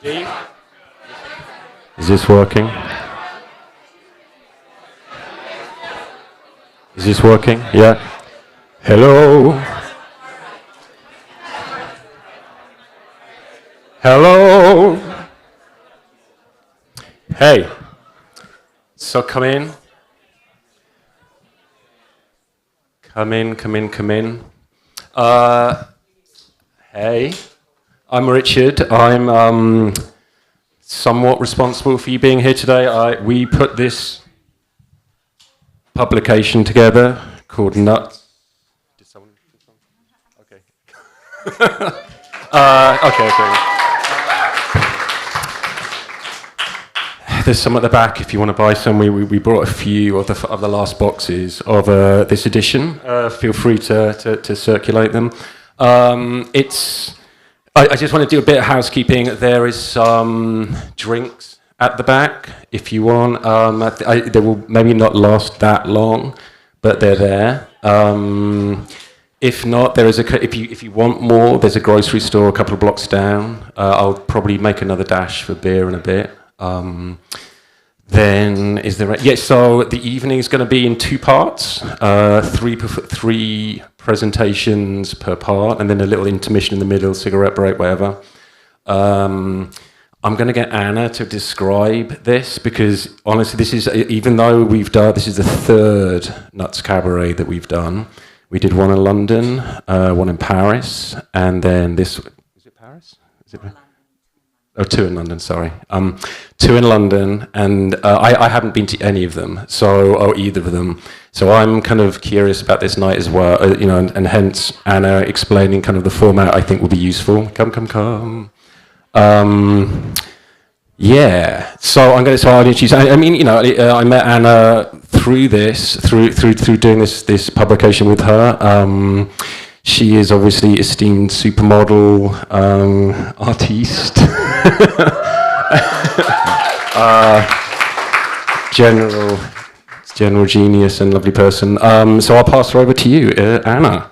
Is this working? Is this working? Yeah. Hello. Hello. Hey. So come in. Come in. Hey. I'm Richard. I'm somewhat responsible for you being here today. We put this publication together called Nuts. Did someone? Okay. Okay. There's some at the back if you want to buy some. We brought a few of the last boxes of this edition. Feel free to circulate them. I just want to do a bit of housekeeping. There is some drinks at the back if you want. They will maybe not last that long, but they're there. If not, there is if you want more, there's a grocery store a couple of blocks down. I'll probably make another dash for beer in a bit. Then is there? Yes. So the evening is going to be in two parts, three presentations per part, and then a little intermission in the middle, cigarette break, whatever. I'm going to get Anna to describe this because honestly, this is even though this is the third Nuts Cabaret that we've done. We did one in London, one in Paris, and then this. Is it Paris? Is it? Oh, two in London, sorry. Two in London, and I haven't been to any of them, or either of them. So I'm kind of curious about this night as well, and hence Anna explaining kind of the format I think will be useful. Come. Yeah. So I'm going to. So I met Anna through doing this publication with her. She is obviously esteemed supermodel, artiste, general genius and lovely person. So I'll pass her over to you, Anna.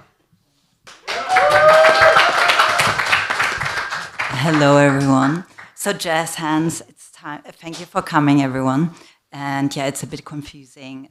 Hello, everyone. So jazz hands, it's time. Thank you for coming, everyone. And yeah, it's a bit confusing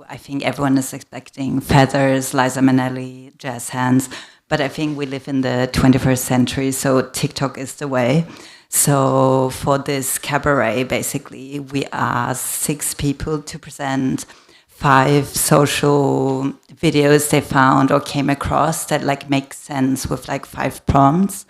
I think everyone is expecting feathers, Liza Minnelli, jazz hands, but I think we live in the 21st century, so TikTok is the way. So for this cabaret, basically, we asked 6 people to present 5 social videos they found or came across that make sense with 5 prompts.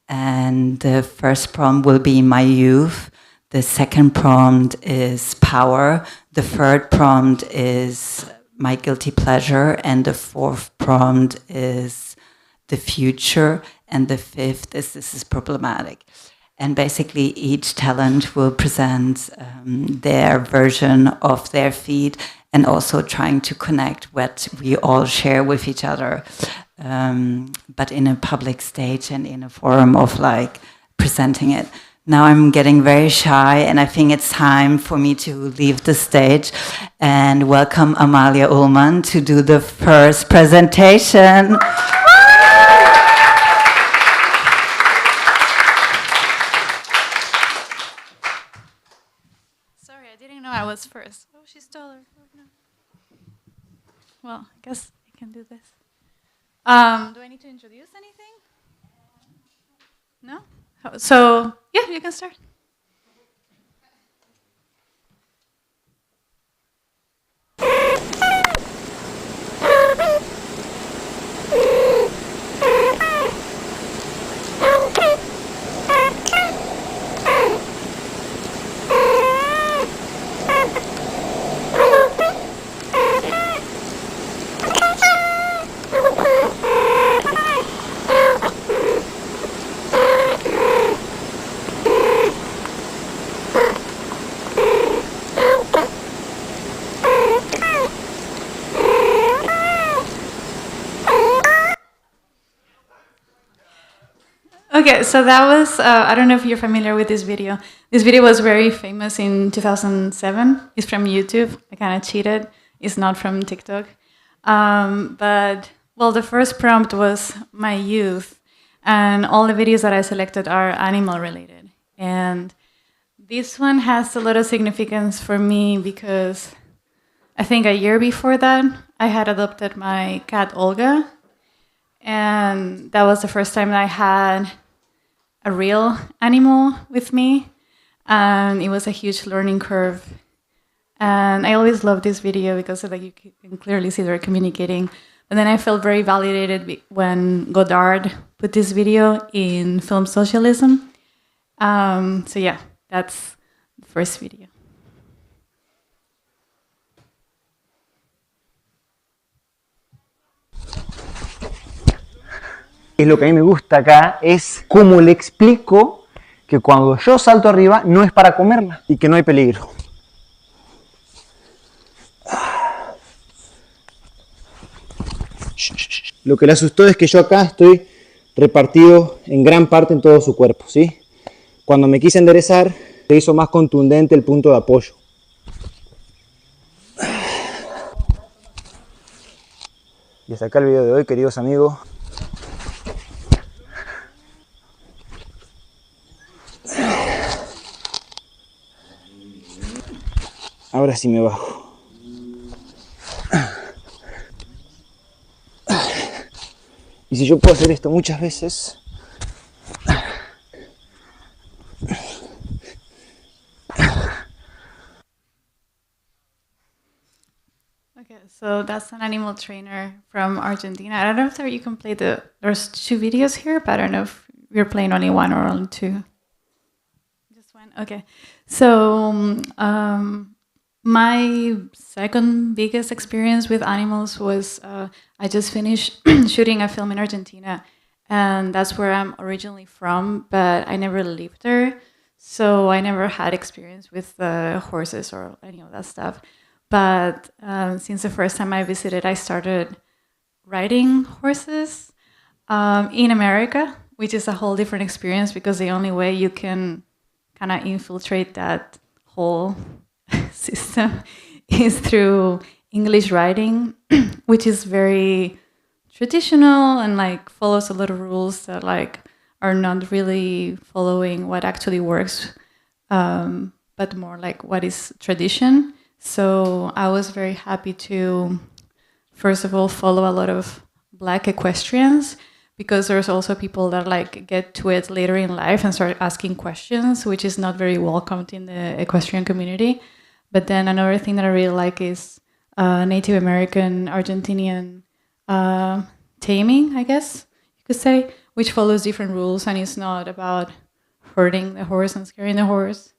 And the first prompt will be my youth. The second prompt is power. The third prompt is my guilty pleasure. And the fourth prompt is the future. And the fifth is this is problematic. And basically each talent will present their version of their feed and also trying to connect what we all share with each other. But in a public stage and in a forum of presenting it. Now I'm getting very shy, and I think it's time for me to leave the stage and welcome Amalia Ulman to do the first presentation. Sorry, I didn't know I was first. Oh, she's taller. Oh, no. Well, I guess I can do this. Do I need to introduce anything? No? So, yeah, you can start. Okay, so that was, I don't know if you're familiar with this video. This video was very famous in 2007. It's from YouTube. I kind of cheated. It's not from TikTok. But, well, the first prompt was my youth. and all the videos that I selected are animal related. And this one has a lot of significance for me because I think a year before that, I had adopted my cat Olga, and that was the first time that I had a real animal with me, and it was a huge learning curve. And I always love this video because like you can clearly see they're communicating. And then I felt very validated when Godard put this video in Film Socialism. So yeah, that's the first video. Es lo que a mí me gusta acá, es cómo le explico que cuando yo salto arriba no es para comerla y que no hay peligro. Lo que le asustó es que yo acá estoy repartido en gran parte en todo su cuerpo, ¿sí? Cuando me quise enderezar, se hizo más contundente el punto de apoyo. Y hasta acá el video de hoy, queridos amigos. Ahora sí me bajo. Y si yo puedo hacer esto muchas veces, Okay, so that's an animal trainer from Argentina. I don't know if you can play there's 2 videos here, but I don't know if you're playing only one or only 2. Just one? Okay. So my second biggest experience with animals was I just finished shooting a film in Argentina, and that's where I'm originally from, but I never lived there, so I never had experience with horses or any of that stuff. But since the first time I visited, I started riding horses in America, which is a whole different experience because the only way you can kind of infiltrate that whole system is through English riding, which is very traditional and like follows a lot of rules that like are not really following what actually works, but more like what is tradition. So I was very happy to, first of all, follow a lot of Black equestrians, because there's also people that like get to it later in life and start asking questions, which is not very welcomed in the equestrian community. But then another thing that I really like is Native American, Argentinian taming, I guess you could say, which follows different rules and is not about hurting the horse and scaring the horse.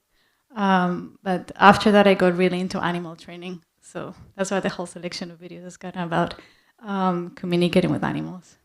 But after that, I got really into animal training. So that's why the whole selection of videos is kind of about communicating with animals.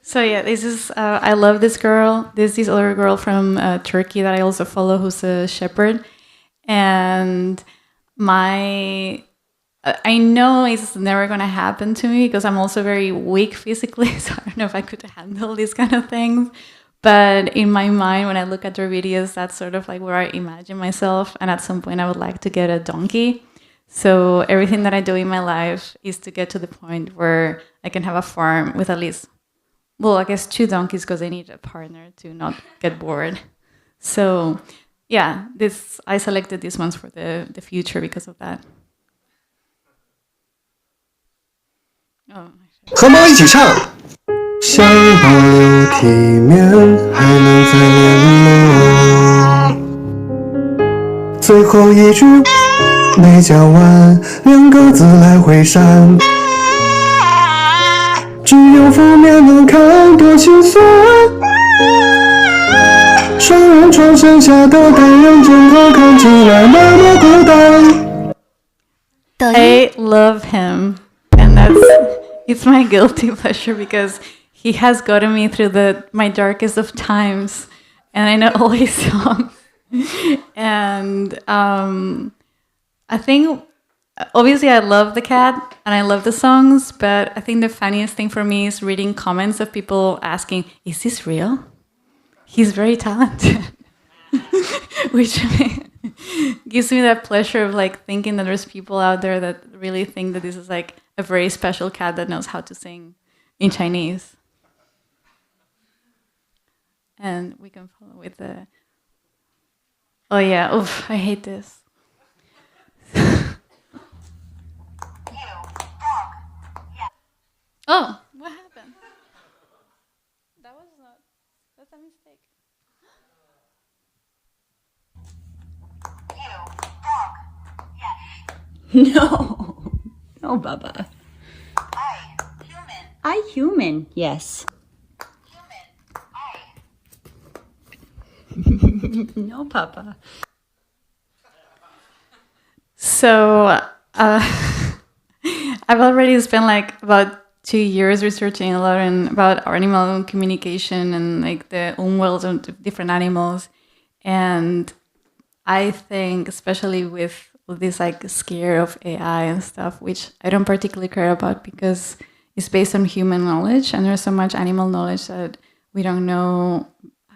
So yeah, this is, I love this girl. There's this other girl from Turkey that I also follow who's a shepherd. And I know it's never going to happen to me because I'm also very weak physically. So I don't know if I could handle these kind of things. But in my mind, when I look at their videos, that's sort of like where I imagine myself. And at some point, I would like to get a donkey. So everything that I do in my life is to get to the point where I can have a farm with at least, well, I guess 2 donkeys because I need a partner to not get bored. So yeah, I selected these ones for the future because of that. Oh. 和猫一起唱。想保留体面，还能再联络。最后一句没讲完，2个字来回闪。只有负面能看多心酸。双人床剩下的单人枕头看起来那么孤单。I love him, and it's my guilty pleasure because he has gotten me through my darkest of times, and I know all his songs. And I think obviously I love the cat and I love the songs, but I think the funniest thing for me is reading comments of people asking, "Is this real? He's very talented," which gives me that pleasure of like thinking that there's people out there that really think that this is like a very special cat that knows how to sing in Chinese. And we can follow with the. Oh yeah, oof! I hate this. Oh, what happened? That was not. That's a mistake. No, no, Baba. I human, yes. No, Papa. So I've already spent like about 2 years researching a lot about our animal communication and like the worlds of different animals, and I think especially with this like scare of AI and stuff, which I don't particularly care about because it's based on human knowledge, and there's so much animal knowledge that we don't know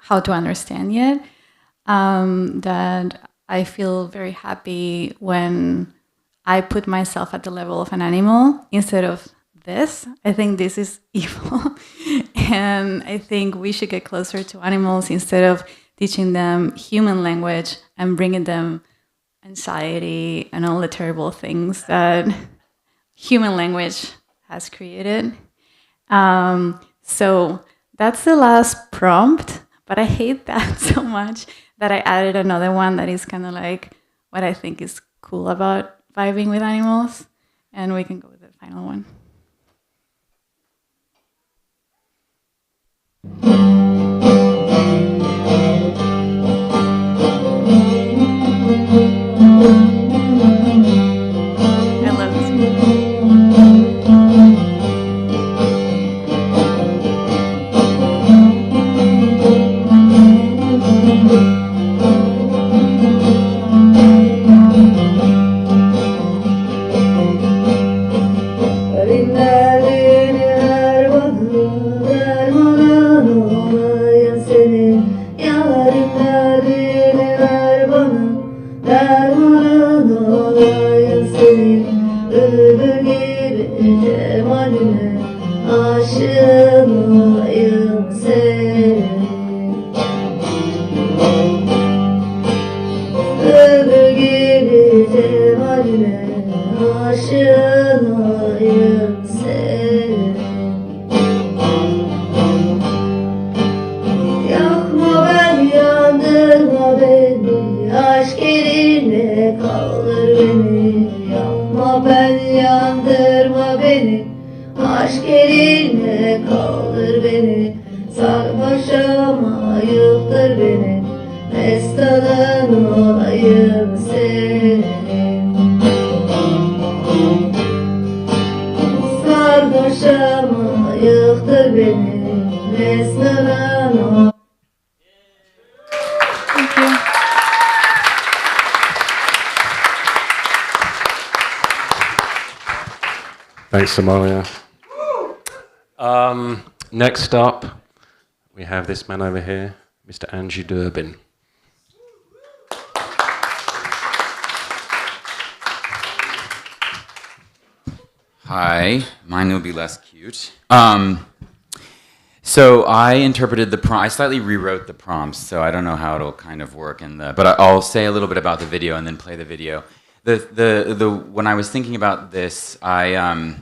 how to understand yet. That I feel very happy when I put myself at the level of an animal instead of this. I think this is evil. And I think we should get closer to animals instead of teaching them human language and bringing them anxiety and all the terrible things that human language has created. So that's the last prompt, but I hate that so much that I added another one that is kind of like what I think is cool about vibing with animals, and we can go with the final one. I love this one. Thanks, Amalia. Next up, we have this man over here, Mr. Durbin. Hi, mine will be less cute. So I interpreted the prompt. I slightly rewrote the prompts, so I don't know how it'll kind of work but I'll say a little bit about the video and then play the video. When I was thinking about this, I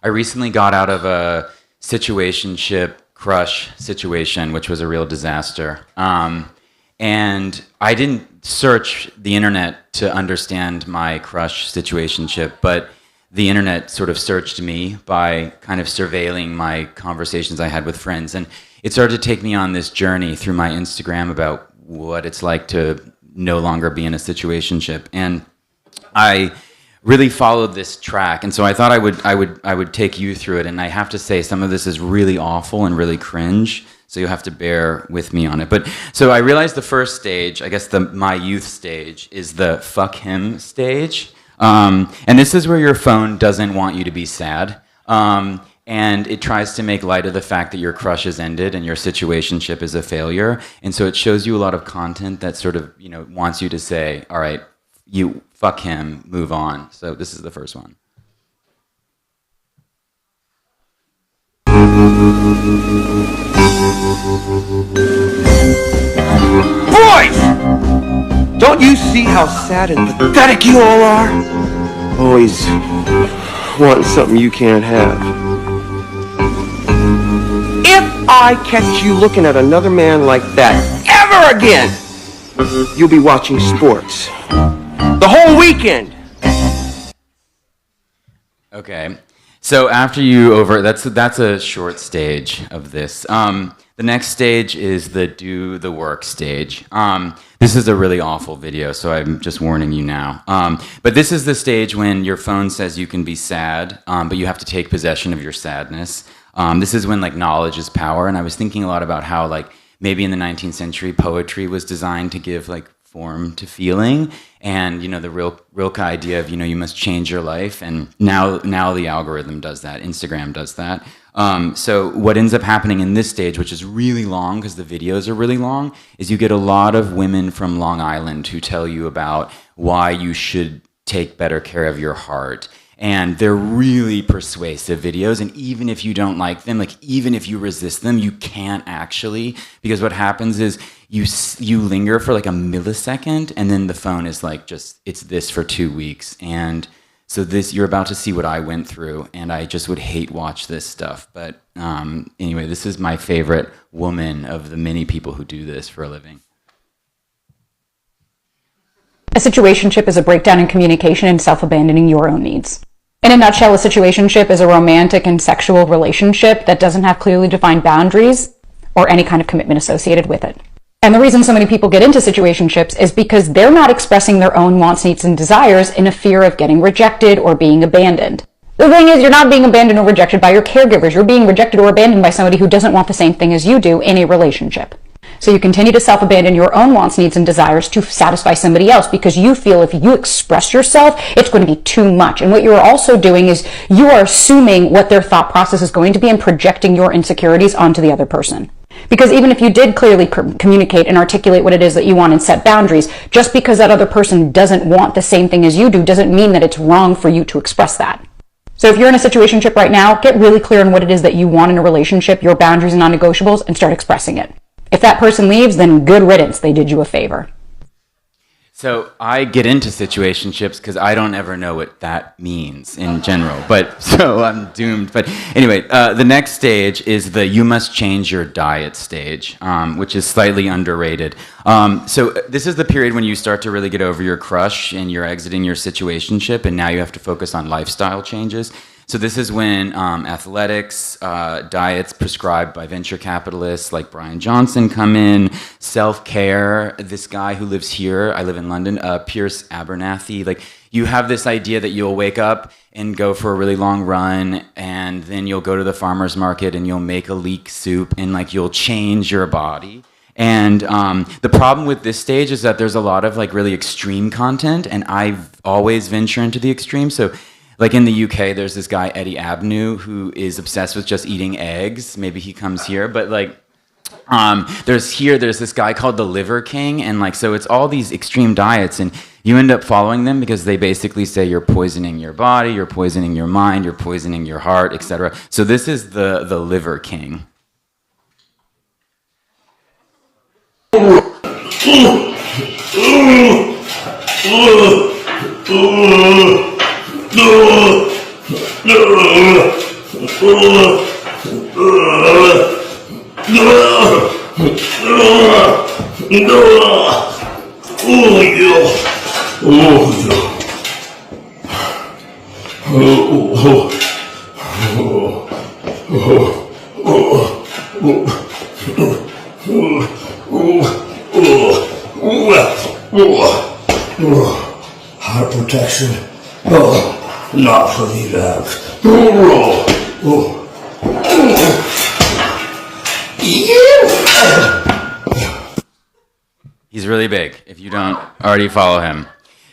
recently got out of a situationship crush situation, which was a real disaster. And I didn't search the internet to understand my crush situationship, but the internet sort of searched me by kind of surveilling my conversations I had with friends. And it started to take me on this journey through my Instagram about what it's like to no longer be in a situationship. And I really followed this track, and so I thought I would take you through it. And I have to say, some of this is really awful and really cringe, so you'll have to bear with me on it. But so I realized the first stage, I guess my youth stage, is the fuck him stage. And this is where your phone doesn't want you to be sad. And it tries to make light of the fact that your crush has ended and your situationship is a failure. And so it shows you a lot of content that sort of, wants you to say, all right, you fuck him, move on. So this is the first one. Boys! Don't you see how sad and pathetic you all are? Always wanting something you can't have. If I catch you looking at another man like that ever again, you'll be watching sports the whole weekend. Okay. So after you that's a short stage of this. The next stage is the do the work stage. This is a really awful video, so I'm just warning you now. But this is the stage when your phone says you can be sad, but you have to take possession of your sadness. This is when knowledge is power, and I was thinking a lot about how maybe in the 19th century poetry was designed to give form to feeling, and the Rilke idea of you must change your life, and now the algorithm does that, Instagram does that. So what ends up happening in this stage, which is really long because the videos are really long, is you get a lot of women from Long Island who tell you about why you should take better care of your heart. And they're really persuasive videos, and even if you don't like them, even if you resist them, you can't actually, because what happens is you linger for a millisecond, and then the phone is it's this for 2 weeks. And so you're about to see what I went through, and I just would hate watch this stuff. But anyway, this is my favorite woman of the many people who do this for a living. A situationship is a breakdown in communication and self-abandoning your own needs. In a nutshell, a situationship is a romantic and sexual relationship that doesn't have clearly defined boundaries or any kind of commitment associated with it. And the reason so many people get into situationships is because they're not expressing their own wants, needs, and desires in a fear of getting rejected or being abandoned. The thing is, you're not being abandoned or rejected by your caregivers. You're being rejected or abandoned by somebody who doesn't want the same thing as you do in a relationship. So you continue to self-abandon your own wants, needs, and desires to satisfy somebody else because you feel if you express yourself, it's going to be too much. And what you're also doing is you are assuming what their thought process is going to be and projecting your insecurities onto the other person. Because even if you did clearly communicate and articulate what it is that you want and set boundaries, just because that other person doesn't want the same thing as you do doesn't mean that it's wrong for you to express that. So if you're in a situationship right now, get really clear on what it is that you want in a relationship, your boundaries and non-negotiables, and start expressing it. If that person leaves, then good riddance. They did you a favor. So I get into situationships because I don't ever know what that means in general. But so I'm doomed. But anyway, the next stage is the you must change your diet stage, which is slightly underrated. So this is the period when you start to really get over your crush and you're exiting your situationship, and now you have to focus on lifestyle changes. So this is when athletics, diets prescribed by venture capitalists like Brian Johnson come in, self-care, this guy who lives here, I live in London, Pierce Abernathy, you have this idea that you'll wake up and go for a really long run, and then you'll go to the farmer's market and you'll make a leek soup, and you'll change your body. And the problem with this stage is that there's a lot of really extreme content, and I've always venture into the extreme. So in the UK, there's this guy, Eddie Abneu, who is obsessed with just eating eggs. Maybe he comes here, but there's this guy called the Liver King, and so it's all these extreme diets, and you end up following them because they basically say you're poisoning your body, you're poisoning your mind, you're poisoning your heart, etc. So this is the Liver King. Heart protection. Not for me, lads. He's really big, if you don't already follow him.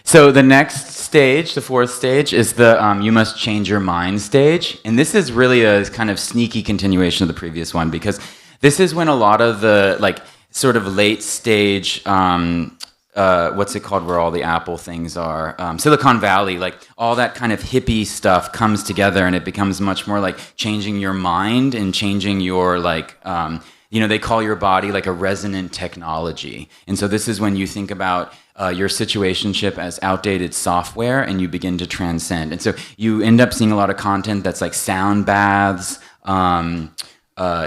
So the next stage, the fourth stage, is the you must change your mind stage. And this is really a kind of sneaky continuation of the previous one, because this is when a lot of the like sort of late stage, what's it called, where all the Apple things are, Silicon Valley, like all that kind of hippie stuff comes together, and it becomes much more like changing your mind and changing your like, you know, they call your body like a resonant technology. And so this is when you think about your situationship as outdated software, and you begin to transcend. And so you end up seeing a lot of content that's like sound baths,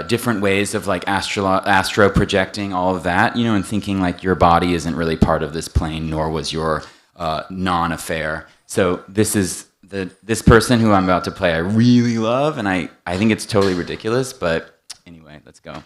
different ways of like astro projecting, all of that, you know, and thinking like your body isn't really part of this plane, nor was your non-affair. So this is this person who I'm about to play I really love, and I think it's totally ridiculous, but anyway, let's go.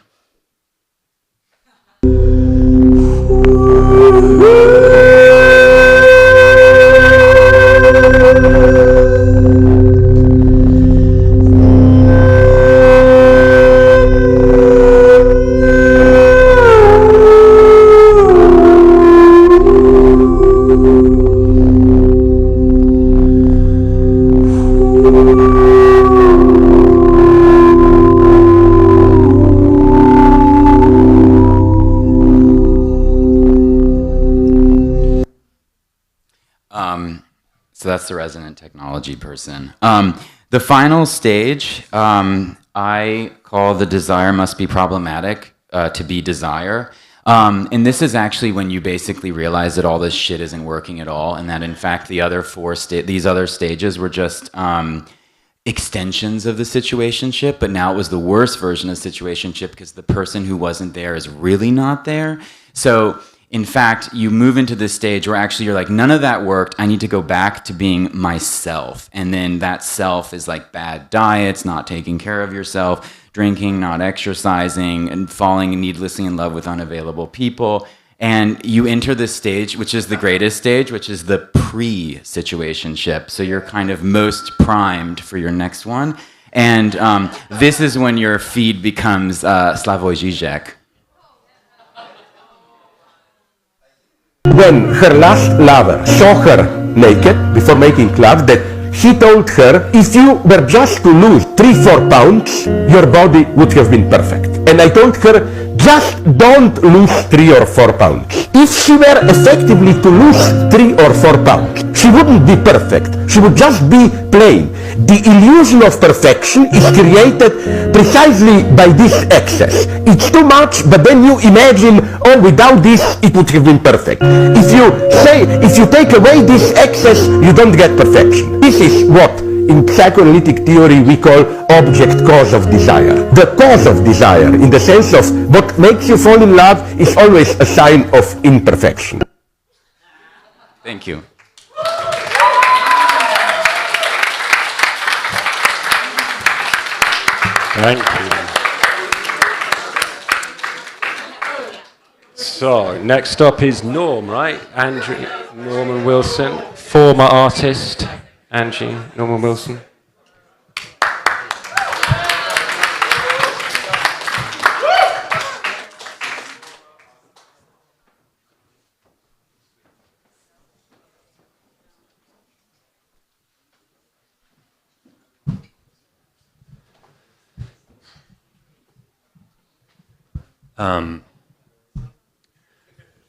So that's the resonant technology person. The final stage, I call the desire must be problematic to be desire. And this is actually when you basically realize that all this shit isn't working at all, and that in fact the other these other stages were just extensions of the situationship, but now it was the worst version of the situationship because the person who wasn't there is really not there. So in fact, you move into this stage where actually you're like, none of that worked. I need to go back to being myself. And then that self is like bad diets, not taking care of yourself, drinking, not exercising, and falling needlessly in love with unavailable people. And you enter this stage, which is the greatest stage, which is the pre-situationship. So you're kind of most primed for your next one. And this is when your feed becomes Slavoj Žižek. When her last lover saw her naked before making love, that he told her, if you were just to lose 3-4 pounds, your body would have been perfect. And I told her, just don't lose 3 or 4 pounds. If she were effectively to lose 3 or 4 pounds, she wouldn't be perfect. She would just be plain. The illusion of perfection is created precisely by this excess. It's too much, but then you imagine, oh, without this, it would have been perfect. If you take away this excess, you don't get perfection. This is what in psychoanalytic theory we call object cause of desire. The cause of desire, in the sense of what makes you fall in love, is always a sign of imperfection. Thank you. Thank you. So, next up is Norm, right? Andrew, Norman Wilson, former artist. Angie, Norman Wilson.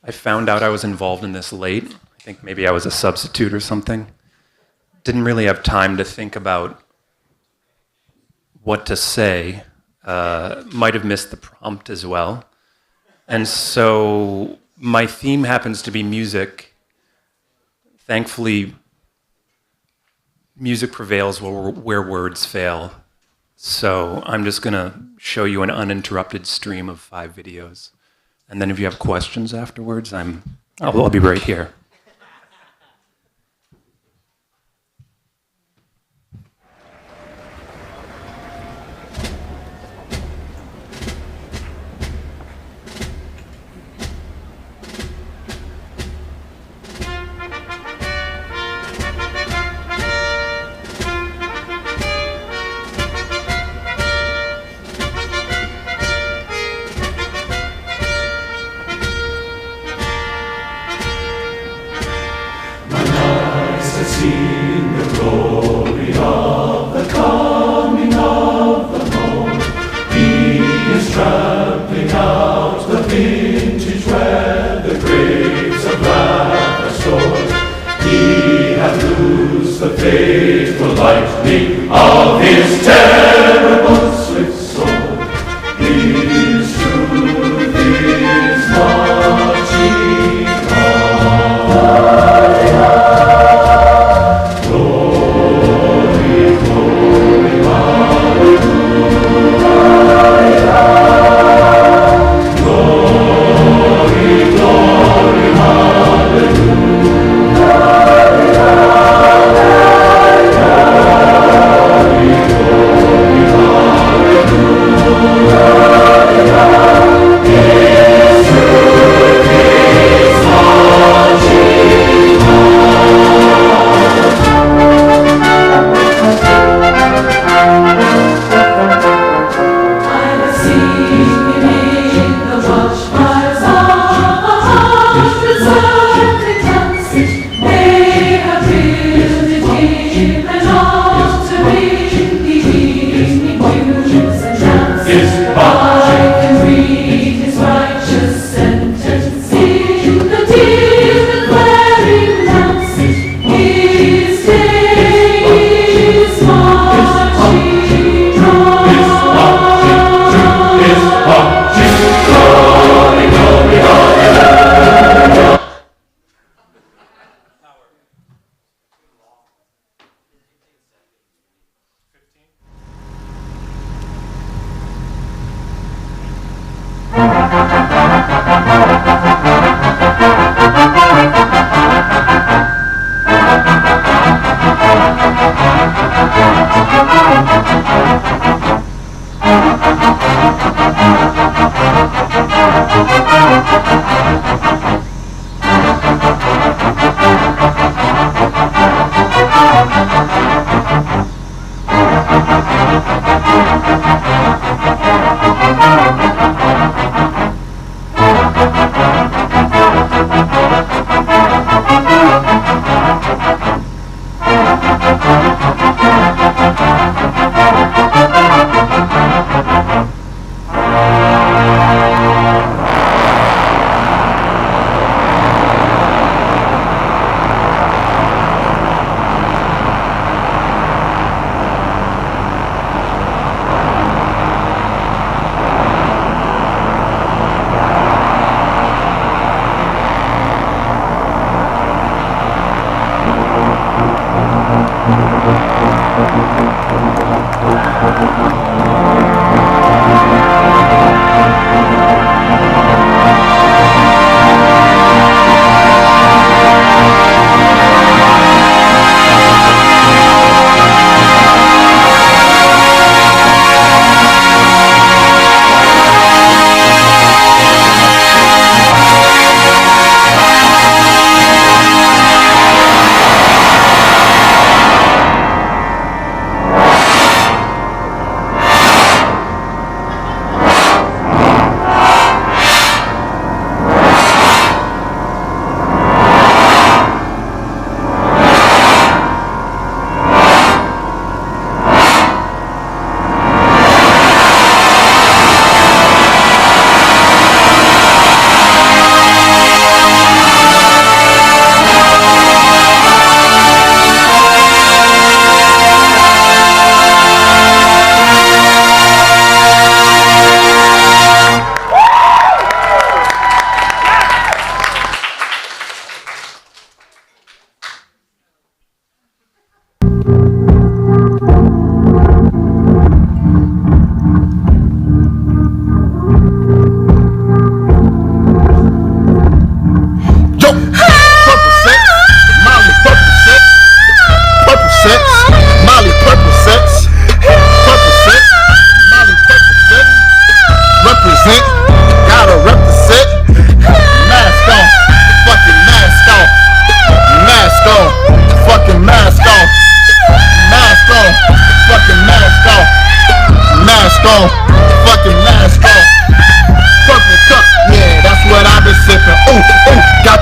I found out I was involved in this late. I think maybe I was a substitute or something. Didn't really have time to think about what to say. Might have missed the prompt as well. And so my theme happens to be music. Thankfully, music prevails where words fail. So I'm just going to show you an uninterrupted stream of 5 videos. And then if you have questions afterwards, I'll be right here.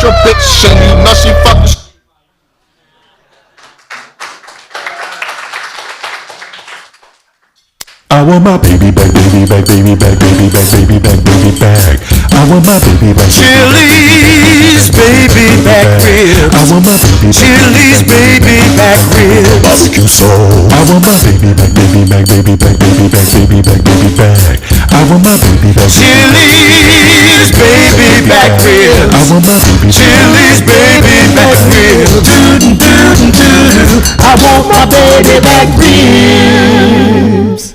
got your bitch and you know she fucking. I want my baby back, baby back, baby back, baby back, baby back, baby back. I want my baby back. Chili's baby back ribs. I want my baby back. Chili's baby back ribs. Barbecue sauce. I want my baby back, baby back, baby back, baby back, baby back, baby back. I want my baby back. Chili's baby back ribs. I want my baby. Chili's baby back ribs. I want my baby back ribs.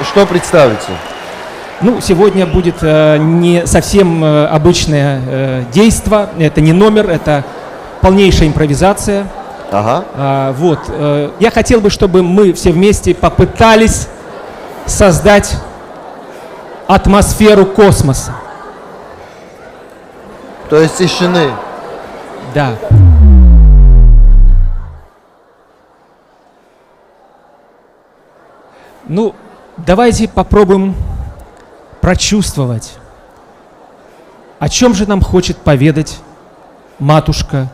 Что представите? Ну, сегодня будет не совсем обычное действо, это не номер, это полнейшая импровизация. Ага. Вот. Я хотел бы, чтобы мы все вместе попытались создать атмосферу космоса. То есть тишины. Да. Ну, давайте попробуем прочувствовать, о чем же нам хочет поведать матушка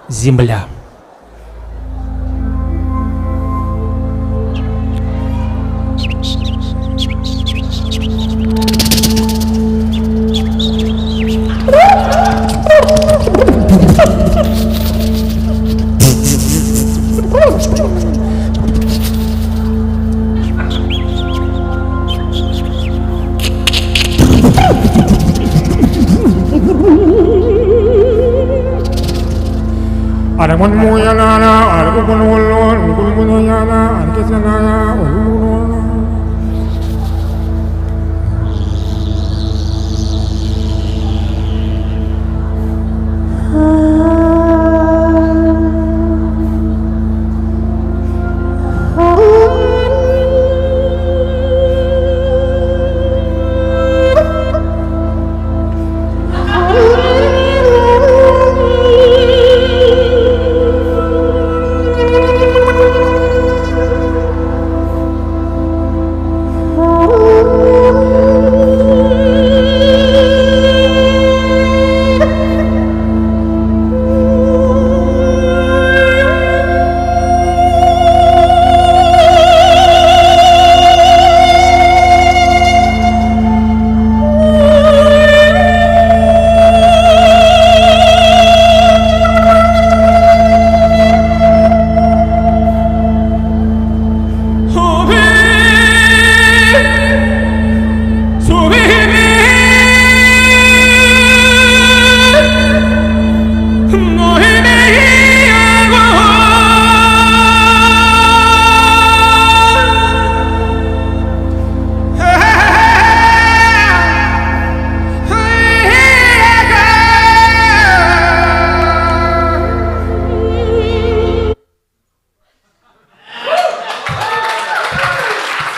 Земля.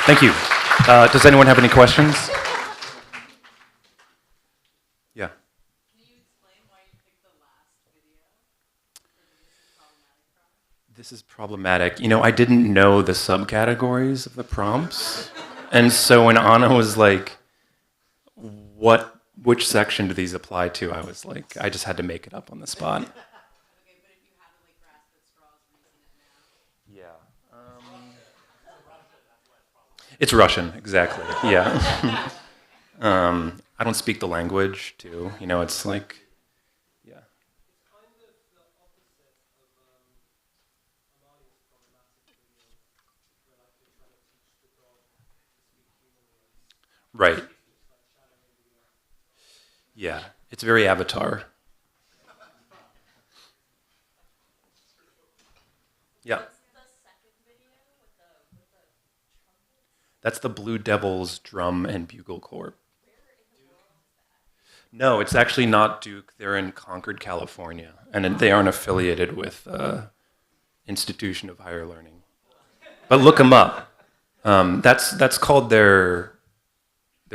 Thank you. Does anyone have any questions? Yeah. Can you explain why you picked the last video? This is problematic. You know, I didn't know the subcategories of the prompts. And so when Anna was like, which section do these apply to? I was like, I just had to make it up on the spot. Okay, but if you had to like grasp at straws reason it now. Yeah. It's Russian, exactly. Yeah. I don't speak the language, too. You know, it's like, yeah. Right. Yeah, it's very Avatar. Yeah. That's the Blue Devils Drum and Bugle Corps. No, it's actually not Duke. They're in Concord, California, and they aren't affiliated with Institution of Higher Learning. But look them up. That's called their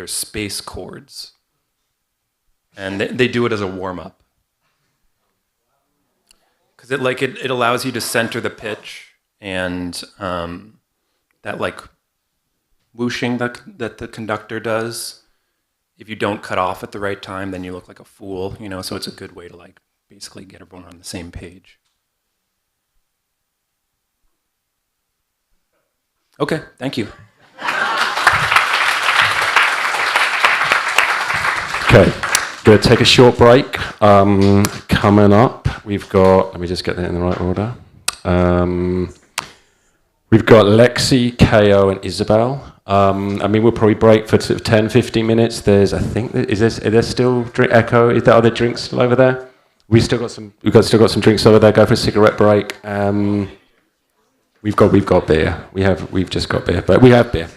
space chords, and they do it as a warm up because it allows you to center the pitch and that like whooshing that the conductor does. If you don't cut off at the right time, then you look like a fool, you know, so it's a good way to like basically get everyone on the same page. Okay, thank you. Okay, going to take a short break. Coming up, we've got, let me just get that in the right order. We've got Alexi, KO, and Isabelle. I mean, we'll probably break for sort of 10, 15 minutes. There's, I think, is there still Echo? Is there other drinks still over there? We've still got some drinks over there. Go for a cigarette break. We've got beer. We've just got beer, but we have beer.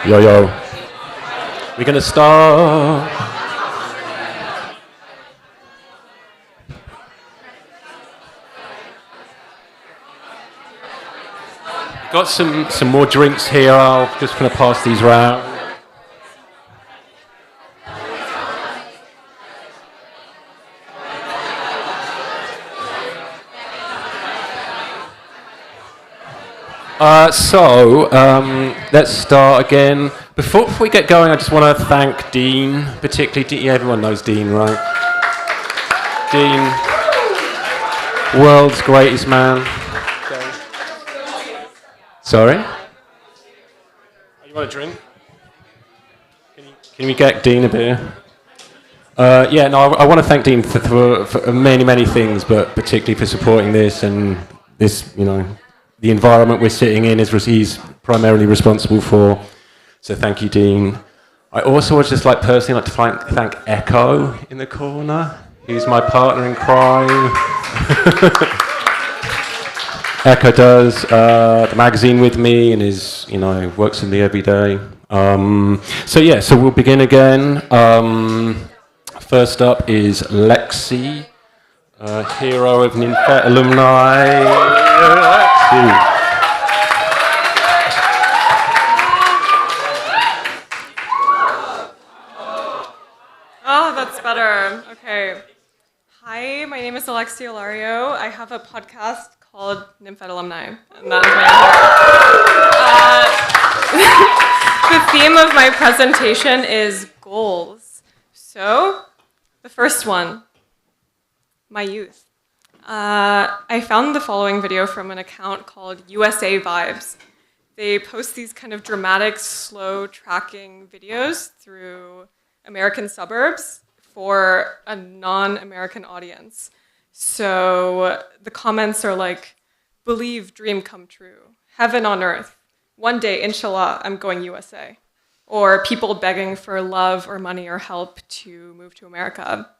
Yo, yo. We're going to start. Got some more drinks here. I'm just going to pass these round. Let's start again. Before we get going, I just want to thank Dean, particularly Dean. Everyone knows Dean, right? Dean, world's greatest man. Sorry? You want a drink? Can we get Dean a beer? I want to thank Dean for many, many things, but particularly for supporting this and this, the environment we're sitting in is he's primarily responsible for. So thank you, Dean. I also would just personally like to thank Echo in the corner, who's my partner in crime. Echo does the magazine with me and works with me every day. So we'll begin again. First up is Alexi, hero of Ninfet alumni. Alexi. Oh, that's better. Okay. Hi, my name is Alexi Alario. I have a podcast called Ninfet Alumni, and that is my The theme of my presentation is goals. So, the first one, my youth. I found the following video from an account called USA Vibes. They post these kind of dramatic, slow tracking videos through American suburbs for a non-American audience. So the comments are like, believe, dream come true, heaven on earth, one day, inshallah, I'm going USA. Or people begging for love or money or help to move to America.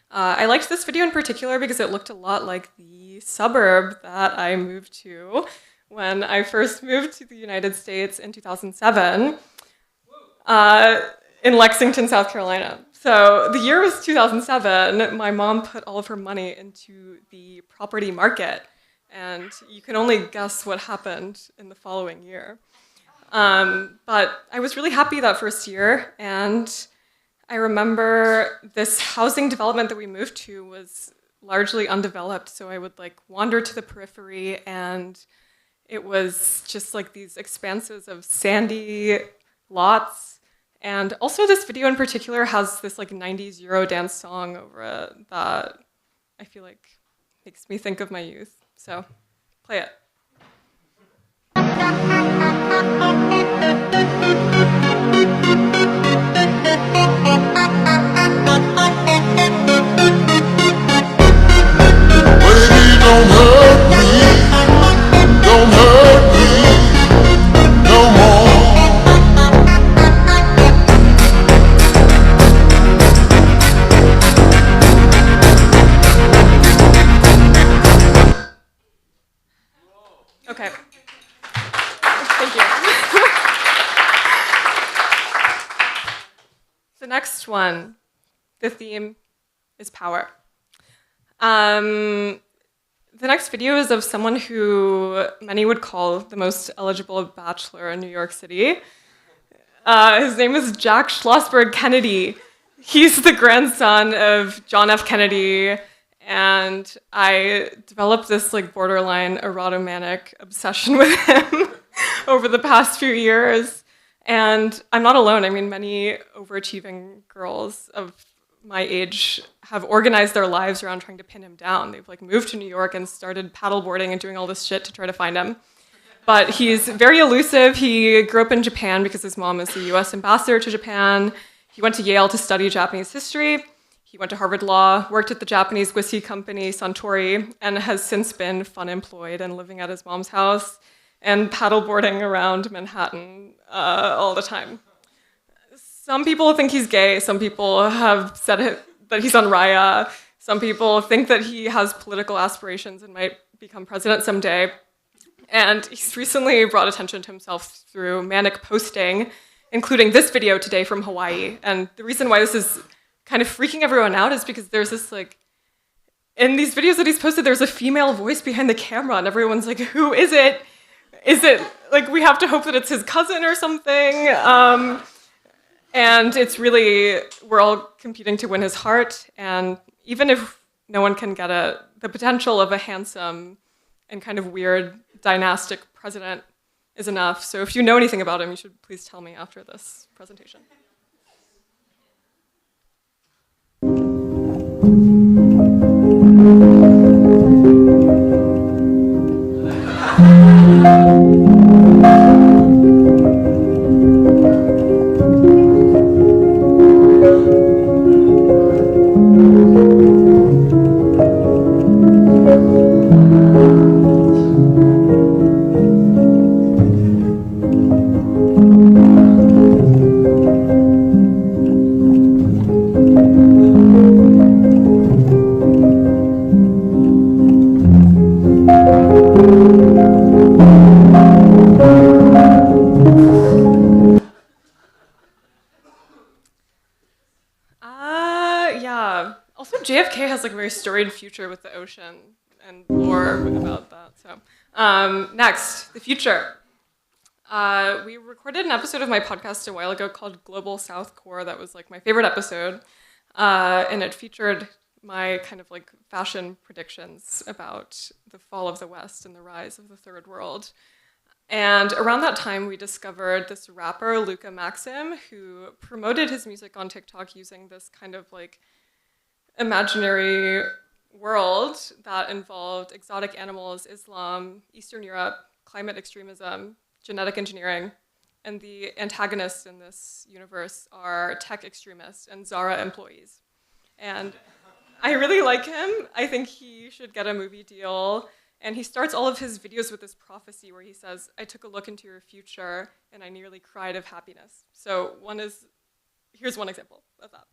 I liked this video in particular because it looked a lot like the suburb that I moved to when I first moved to the United States in 2007 in Lexington, South Carolina. So the year was 2007. My mom put all of her money into the property market, and you can only guess what happened in the following year. But I was really happy that first year, and I remember this housing development that we moved to was largely undeveloped, so I would wander to the periphery, and it was just these expanses of sandy lots. And also this video in particular has this 90s Eurodance song over it that I feel makes me think of my youth. So, play it. Baby, don't hurt me, don't hurt me no more. Okay. Thank you. The next one, the theme is power. The next video is of someone who many would call the most eligible bachelor in New York City. His name is Jack Schlossberg Kennedy. He's the grandson of John F. Kennedy, and I developed this borderline erotomanic obsession with him over the past few years. And I'm not alone. I mean, many overachieving girls of my age have organized their lives around trying to pin him down. They've moved to New York and started paddleboarding and doing all this shit to try to find him. But he's very elusive. He grew up in Japan because his mom is the US ambassador to Japan. He went to Yale to study Japanese history. He went to Harvard Law, worked at the Japanese whiskey company Suntory, and has since been fun-employed and living at his mom's house and paddleboarding around Manhattan all the time. Some people think he's gay. Some people have said that he's on Raya. Some people think that he has political aspirations and might become president someday. And he's recently brought attention to himself through manic posting, including this video today from Hawaii. And the reason why this is kind of freaking everyone out is because there's this like, in these videos that he's posted, there's a female voice behind the camera and everyone's like, who is it? Is it, like, we have to hope that it's his cousin or something? And it's really, we're all competing to win his heart. And even if no one can get it, the potential of a handsome and kind of weird dynastic president is enough. So if you know anything about him, you should please tell me after this presentation. JFK has like a very storied future with the ocean and lore about that. So next, the future. We recorded an episode of my podcast a while ago called Global South Core that was like my favorite episode. And it featured my kind of like fashion predictions about the fall of the West and the rise of the Third World. And around that time, we discovered this rapper, Luca Maxim, who promoted his music on TikTok using this kind of like imaginary world that involved exotic animals, Islam, Eastern Europe, climate extremism, genetic engineering, and the antagonists in this universe are tech extremists and Zara employees. And I really like him. I think he should get a movie deal. And he starts all of his videos with this prophecy where he says, I took a look into your future and I nearly cried of happiness. So here's one example of that.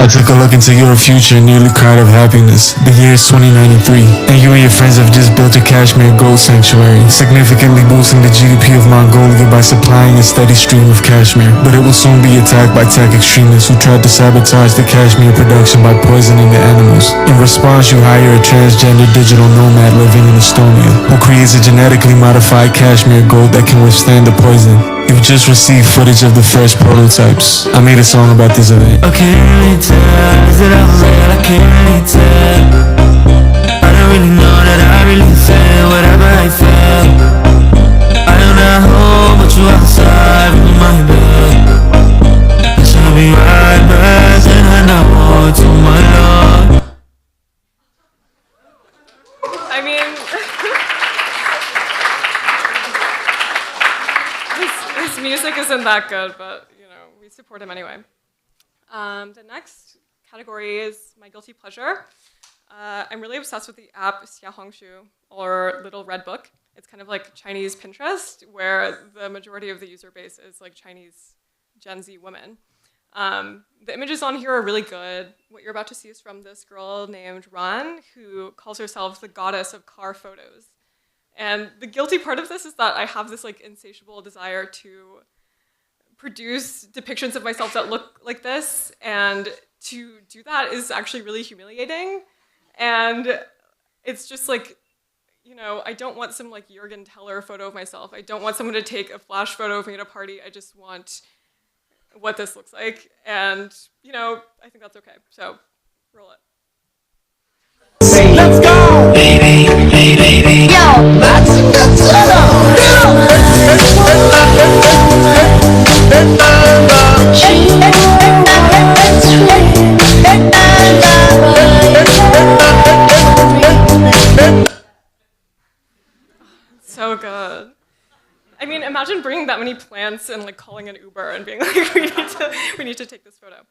I took a look into your future and nearly cried of happiness. The year is 2093, and you and your friends have just built a Kashmir gold sanctuary, significantly boosting the GDP of Mongolia by supplying a steady stream of cashmere. But it will soon be attacked by tech extremists who tried to sabotage the cashmere production by poisoning the animals. In response, you hire a transgender digital nomad living in Estonia, who creates a genetically modified cashmere gold that can withstand the poison. You've just received footage of the first prototypes. I made a song about this event. I can't really tell, is it real? I can't really tell. I don't really know that I really feel whatever I feel. I am not home, but you outside in my bed. I shall be right back, and I know to my Lord. I mean, his music isn't that good, but you know, we support him anyway. The next category is my guilty pleasure. I'm really obsessed with the app Xiaohongshu, or Little Red Book. It's kind of like Chinese Pinterest, where the majority of the user base is like Chinese Gen Z women. The images on here are really good. What you're about to see is from this girl named Ran, who calls herself the goddess of car photos. And the guilty part of this is that I have this like insatiable desire to produce depictions of myself that look like this, and to do that is actually really humiliating. And it's just like, you know, I don't want some like Jürgen Teller photo of myself. I don't want someone to take a flash photo of me at a party. I just want what this looks like. And, you know, I think that's okay. So, roll it. Let's go! Baby, baby, baby. Yo, that's so good. I mean, imagine bringing that many plants and like calling an Uber and being like, we need to take this photo.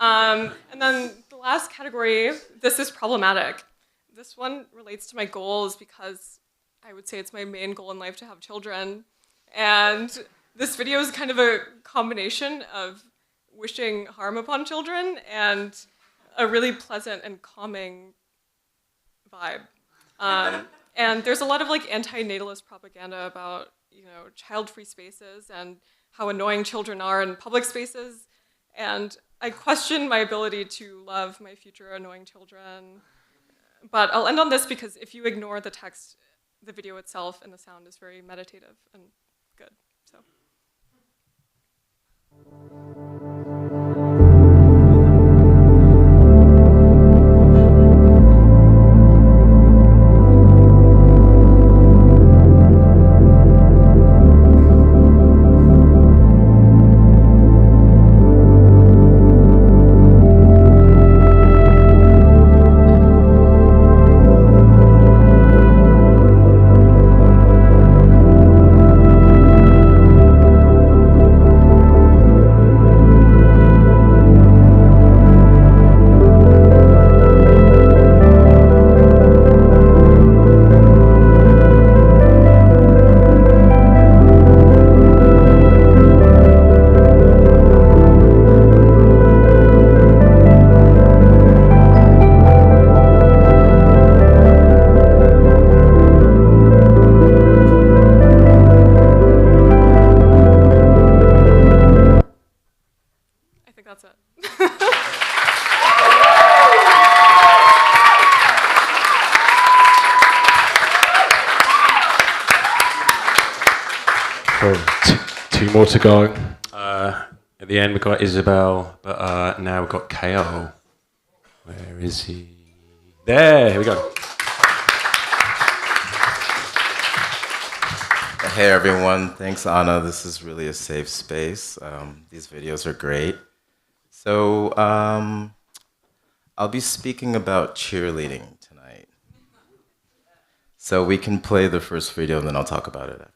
And then the last category, this is problematic. This one relates to my goals because I would say it's my main goal in life to have children. And this video is kind of a combination of wishing harm upon children and a really pleasant and calming vibe. And there's a lot of like anti-natalist propaganda about, you know, child-free spaces and how annoying children are in public spaces. And I question my ability to love my future annoying children. But I'll end on this because if you ignore the text, the video itself and the sound is very meditative and good. So. Two more to go. At the end, we've got Isabelle, but now we've got KO. Where is he? There, here we go. Hey everyone, thanks Anna. This is really a safe space. These videos are great. So I'll be speaking about cheerleading tonight. So we can play the first video and then I'll talk about it afterwards.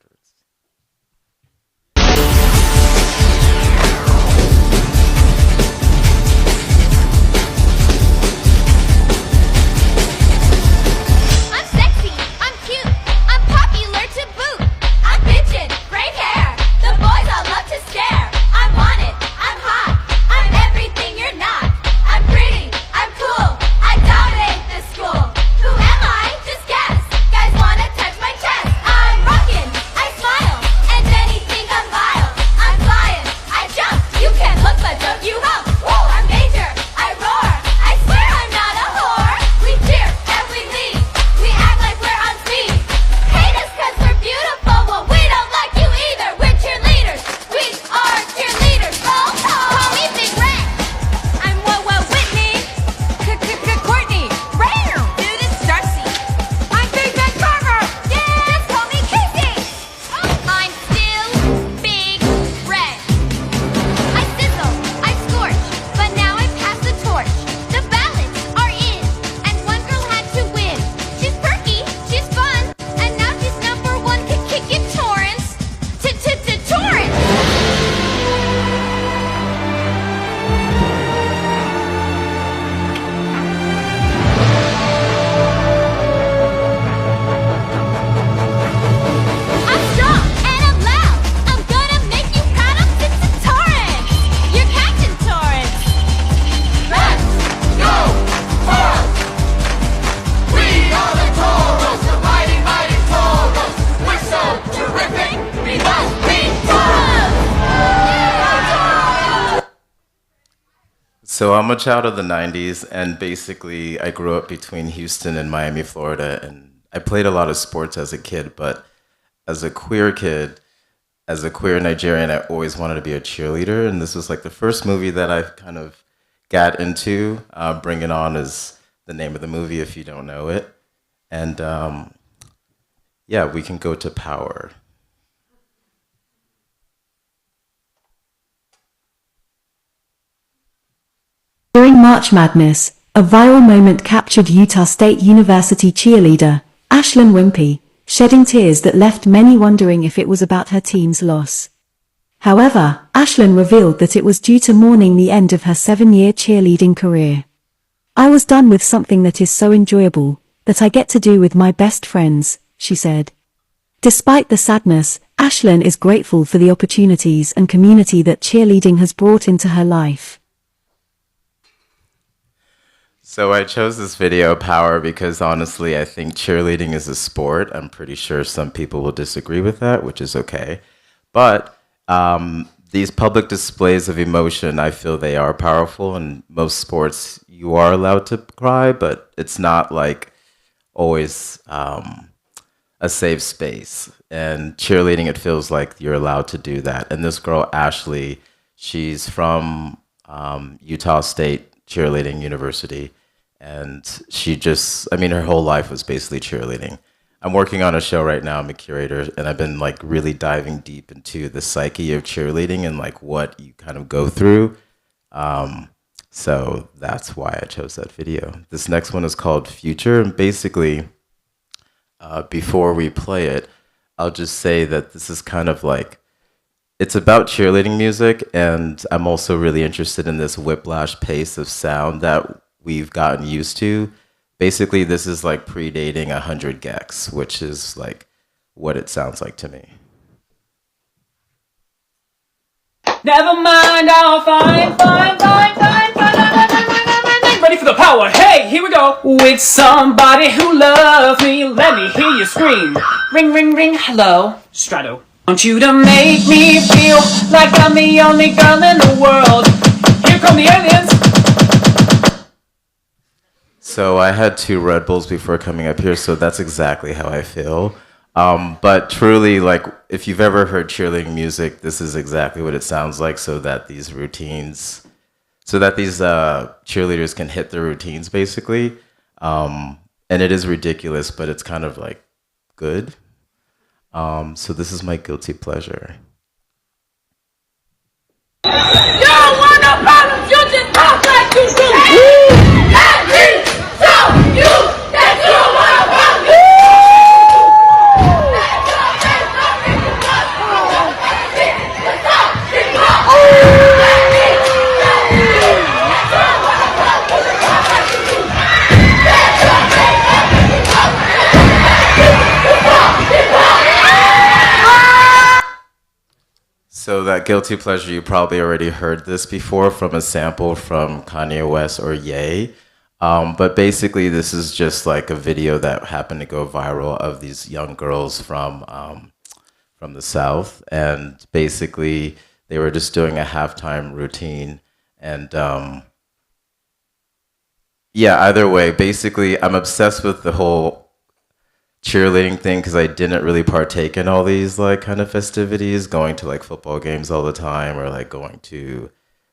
So I'm a child of the 90s, and basically I grew up between Houston and Miami, Florida, and I played a lot of sports as a kid, but as a queer kid, as a queer Nigerian, I always wanted to be a cheerleader, and this was like the first movie that I kind of got into. Bring It On is the name of the movie if you don't know it. And yeah, we can go to Power. During March Madness, a viral moment captured Utah State University cheerleader, Ashlyn Wimpy, shedding tears that left many wondering if it was about her team's loss. However, Ashlyn revealed that it was due to mourning the end of her 7-year cheerleading career. "I was done with something that is so enjoyable, that I get to do with my best friends," she said. Despite the sadness, Ashlyn is grateful for the opportunities and community that cheerleading has brought into her life. So I chose this video, Power, because honestly, I think cheerleading is a sport. I'm pretty sure some people will disagree with that, which is okay. But these public displays of emotion, I feel they are powerful. In most sports, you are allowed to cry, but it's not like always a safe space. And cheerleading, it feels like you're allowed to do that. And this girl, Ashley, she's from Utah State Cheerleading University. And she just, I mean, her whole life was basically cheerleading. I'm working on a show right now, I'm a curator, and I've been like really diving deep into the psyche of cheerleading and like what you kind of go through. So that's why I chose that video. This next one is called Future, and basically, before we play it, I'll just say that this is kind of like, it's about cheerleading music, and I'm also really interested in this whiplash pace of sound that we've gotten used to. Basically, this is like predating 100 gecs, which is like what it sounds like to me. Never mind, I'll find. Ready for the power, hey, here we go. With somebody who loves me, let me hear you scream. Ring, ring, ring, hello, Strato. I want you to make me feel like I'm the only girl in the world. Here come the aliens. So I had 2 Red Bulls before coming up here, so that's exactly how I feel. But truly, like, if you've ever heard cheerleading music, this is exactly what it sounds like, so that these routines, cheerleaders can hit their routines, basically. And it is ridiculous, but it's kind of like good. So this is my guilty pleasure. You don't want no problems, you just talk like you do. Let me show you that you don't want no problems. So that guilty pleasure, you probably already heard this before from a sample from Kanye West or Ye. But basically, this is just like a video that happened to go viral of these young girls from the South. And basically, they were just doing a halftime routine. And yeah, either way, basically, I'm obsessed with the whole cheerleading thing because I didn't really partake in all these like kind of festivities, going to like football games all the time or like going to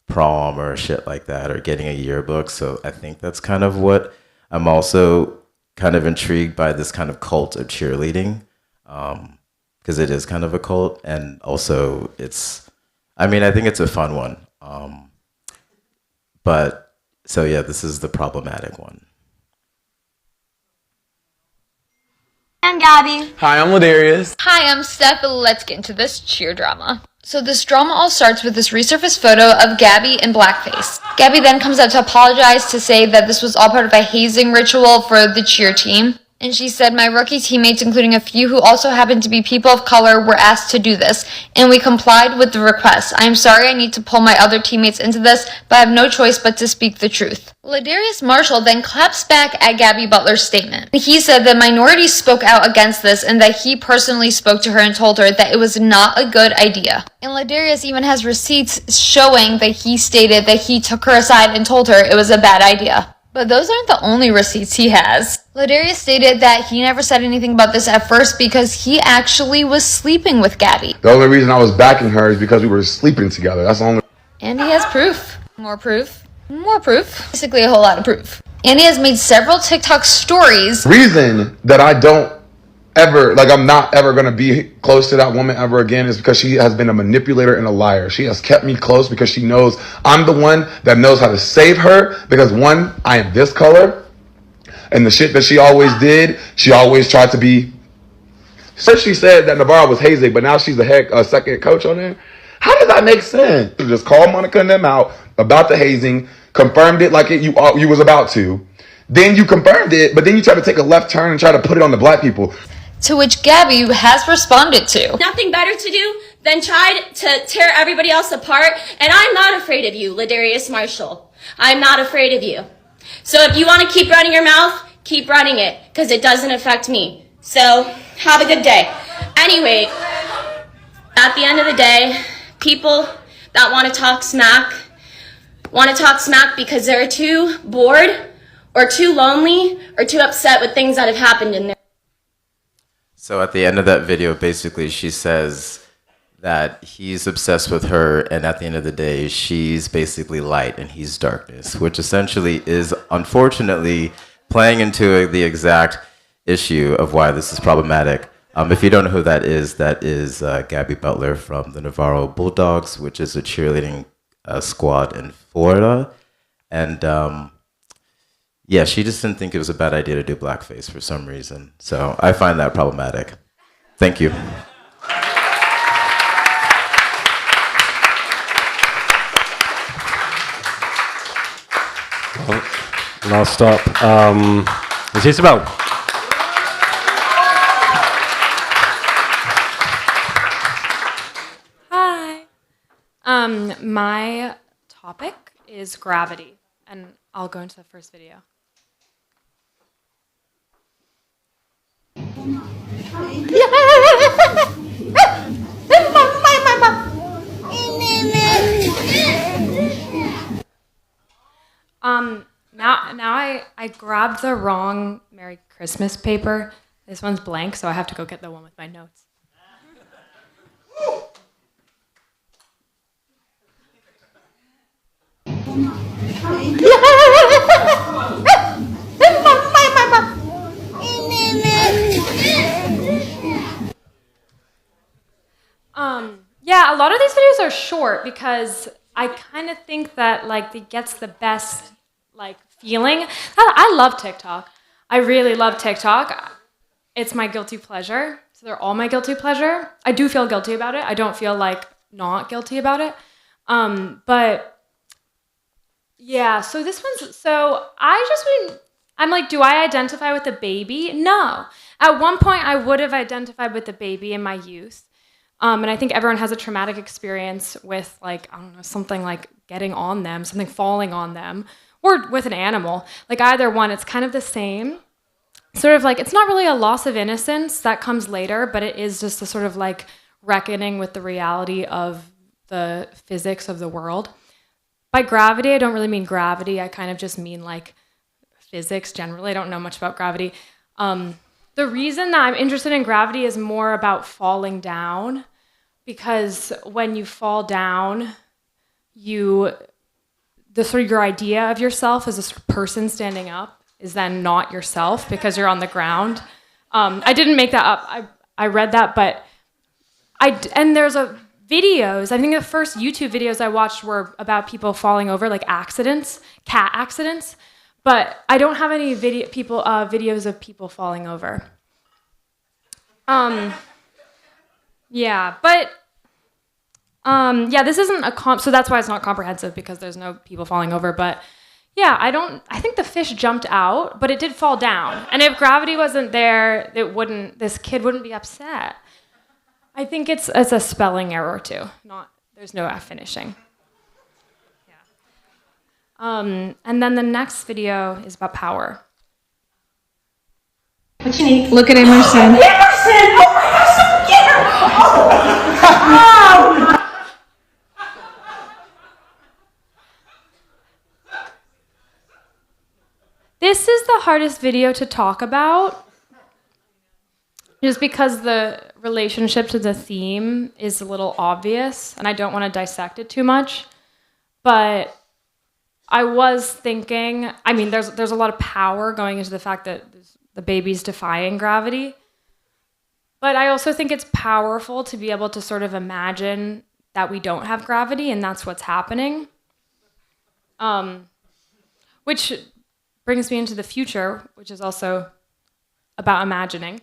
prom or shit like that or getting a yearbook. So I think that's kind of what I'm also kind of intrigued by, this kind of cult of cheerleading, because it is kind of a cult, and also it's, I mean, I think it's a fun one. But so yeah, this is the problematic one. I'm Gabby. Hi, I'm Ladarius. Hi, I'm Steph. Let's get into this cheer drama. So this drama all starts with this resurfaced photo of Gabby in blackface. Gabby then comes out to apologize, to say that this was all part of a hazing ritual for the cheer team. And she said, my rookie teammates, including a few who also happen to be people of color, were asked to do this, and we complied with the request. I am sorry I need to pull my other teammates into this, but I have no choice but to speak the truth. Ladarius Marshall then claps back at Gabby Butler's statement. He said that minorities spoke out against this and that he personally spoke to her and told her that it was not a good idea. And Ladarius even has receipts showing that he stated that he took her aside and told her it was a bad idea. But those aren't the only receipts he has. Ladarius stated that he never said anything about this at first because he actually was sleeping with Gabby. The only reason I was backing her is because we were sleeping together. That's the only. And he has proof. More proof. More proof. Basically a whole lot of proof. And he has made several TikTok stories. Reason that I don't ever, like, I'm not ever going to be close to that woman ever again is because she has been a manipulator and a liar. She has kept me close because she knows I'm the one that knows how to save her, because one, I am this color, and the shit that she always did, she always tried to be. First she said that Navarro was hazing, but now she's a second coach on there. How does that make sense? You just called Monica and them out about the hazing, confirmed it like you was about to. Then you confirmed it, but then you try to take a left turn and try to put it on the black people. To which Gabby has responded to. Nothing better to do than try to tear everybody else apart. And I'm not afraid of you, Ladarius Marshall. I'm not afraid of you. So if you want to keep running your mouth, keep running it, because it doesn't affect me. So have a good day. Anyway, at the end of the day, people that want to talk smack because they're too bored or too lonely or too upset with things that have happened in their. So at the end of that video, basically she says that he's obsessed with her, and at the end of the day, she's basically light and he's darkness, which essentially is unfortunately playing into the exact issue of why this is problematic. If you don't know who that is Gabby Butler from the Navarro Bulldogs, which is a cheerleading squad in Florida. And yeah, she just didn't think it was a bad idea to do blackface for some reason. So I find that problematic. Thank you. Well, last stop is Isabelle. Hi. My topic is gravity, and I'll go into the first video. Now I grabbed the wrong Merry Christmas paper. This one's blank, so I have to go get the one with my notes. Yeah, a lot of these videos are short because I kind of think that like it gets the best like feeling. I love TikTok. I really love TikTok. It's my guilty pleasure. So they're all my guilty pleasure. I do feel guilty about it. I don't feel like not guilty about it. But yeah, so this one's, I'm like, do I identify with the baby? No. At one point I would have identified with the baby in my youth. And I think everyone has a traumatic experience with like, I don't know, something like getting on them, something falling on them, or with an animal. Like either one, it's kind of the same. Sort of like, it's not really a loss of innocence, that comes later, but it is just a sort of like reckoning with the reality of the physics of the world. By gravity, I don't really mean gravity, I kind of just mean like physics generally. I don't know much about gravity. The reason that I'm interested in gravity is more about falling down, because when you fall down, your idea of yourself as a person standing up is then not yourself because you're on the ground. I didn't make that up. I read that, but and there's videos. I think the first YouTube videos I watched were about people falling over, like accidents, cat accidents. But I don't have any videos of people falling over. Yeah, but yeah, this isn't so that's why it's not comprehensive, because there's no people falling over. But yeah, I think the fish jumped out, but it did fall down. And if gravity wasn't there, this kid wouldn't be upset. I think it's a spelling error too. There's no finishing. And then the next video is about power. What you need? Look at Emerson. Emerson! Oh my gosh, someone get her! Oh. This is the hardest video to talk about, just because the relationship to the theme is a little obvious, and I don't want to dissect it too much. But I was thinking, I mean, there's a lot of power going into the fact that the baby's defying gravity. But I also think it's powerful to be able to sort of imagine that we don't have gravity and that's what's happening. Which brings me into the future, which is also about imagining.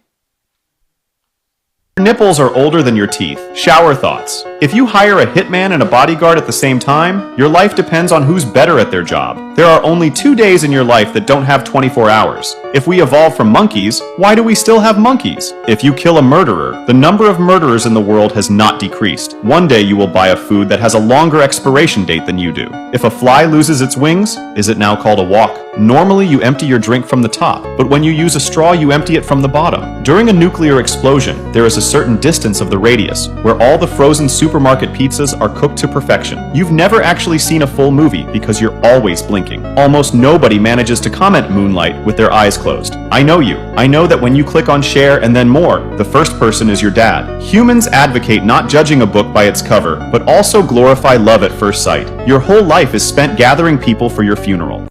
Your nipples are older than your teeth. Shower thoughts. If you hire a hitman and a bodyguard at the same time, your life depends on who's better at their job. There are only 2 days in your life that don't have 24 hours. If we evolved from monkeys, why do we still have monkeys? If you kill a murderer, the number of murderers in the world has not decreased. One day you will buy a food that has a longer expiration date than you do. If a fly loses its wings, is it now called a walk? Normally you empty your drink from the top, but when you use a straw you empty it from the bottom. During a nuclear explosion, there is a certain distance of the radius, where all the frozen supermarket pizzas are cooked to perfection. You've never actually seen a full movie because you're always blinking. Almost nobody manages to comment Moonlight with their eyes closed. I know you. I know that when you click on share and then more, the first person is your dad. Humans advocate not judging a book by its cover, but also glorify love at first sight. Your whole life is spent gathering people for your funeral.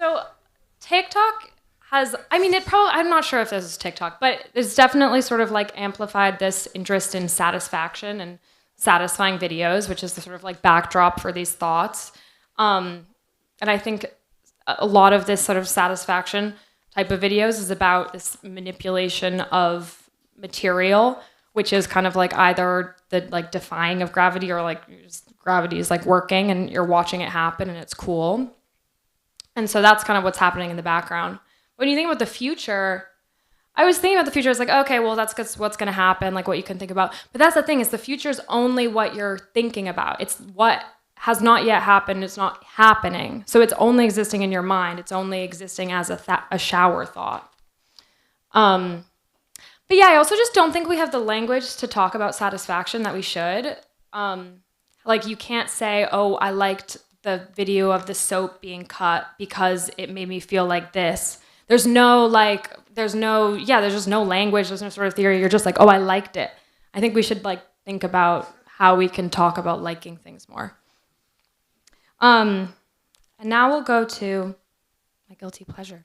So TikTok has, I mean, I'm not sure if this is TikTok, but it's definitely sort of like amplified this interest in satisfaction and satisfying videos, which is the sort of like backdrop for these thoughts. And I think a lot of this sort of satisfaction type of videos is about this manipulation of material, which is kind of like either the like defying of gravity or like gravity is like working and you're watching it happen and it's cool. And so that's kind of what's happening in the background. When you think about the future, I was thinking about the future. It's like, okay, well, that's what's going to happen, like what you can think about. But that's the thing, is the future is only what you're thinking about. It's what has not yet happened. It's not happening. So it's only existing in your mind. It's only existing as a shower thought. But yeah, I also just don't think we have the language to talk about satisfaction that we should. Like you can't say, oh, I liked the video of the soap being cut because it made me feel like this. There's just no language, there's no sort of theory. You're just like, oh, I liked it. I think we should like think about how we can talk about liking things more. And now we'll go to my guilty pleasure.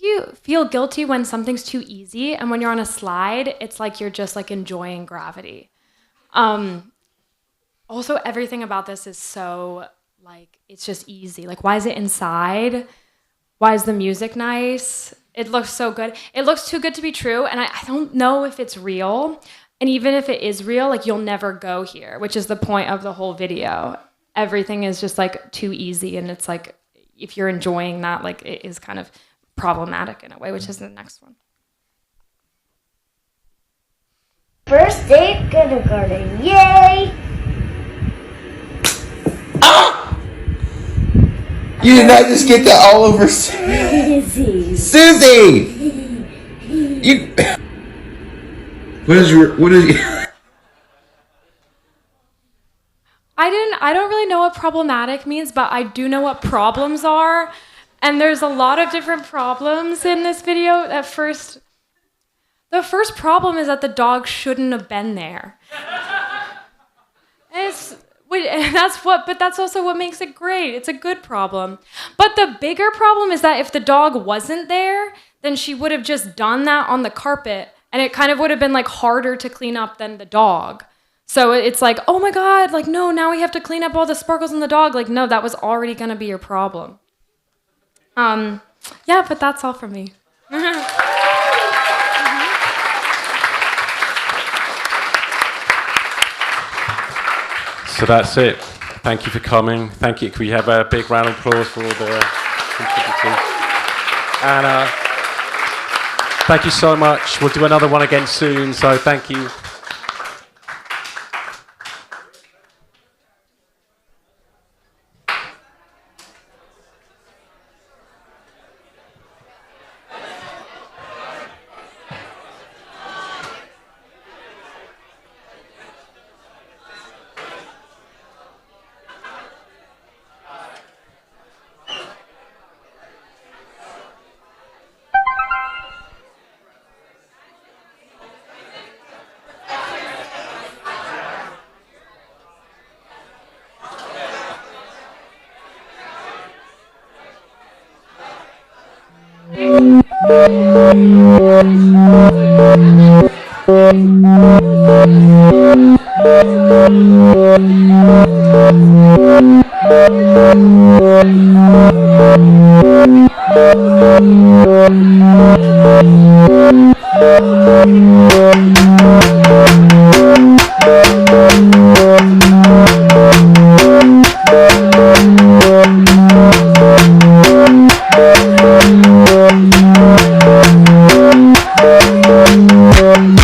You feel guilty when something's too easy, and when you're on a slide, it's like you're just like enjoying gravity. Also, everything about this is so like, it's just easy. Like, why is it inside? Why is the music nice? It looks so good. It looks too good to be true, and I don't know if it's real. And even if it is real, like you'll never go here, which is the point of the whole video. Everything is just like too easy, and it's like, if you're enjoying that, like it is kind of problematic in a way, which is the next one. First day of kindergarten, yay! Ah! You did not just get that all over Susie! Susie! You... What is your... I don't really know what problematic means, but I do know what problems are. And there's a lot of different problems in this video. The first problem is that the dog shouldn't have been there. But that's also what makes it great. It's a good problem. But the bigger problem is that if the dog wasn't there, then she would have just done that on the carpet, and it kind of would have been like harder to clean up than the dog. So it's like, oh my God, like no, now we have to clean up all the sparkles on the dog. Like no, that was already gonna be your problem. Yeah, but that's all from me. So that's it. Thank you for coming. Thank you. Can we have a big round of applause for all the contributors? And thank you so much. We'll do another one again soon, so thank you.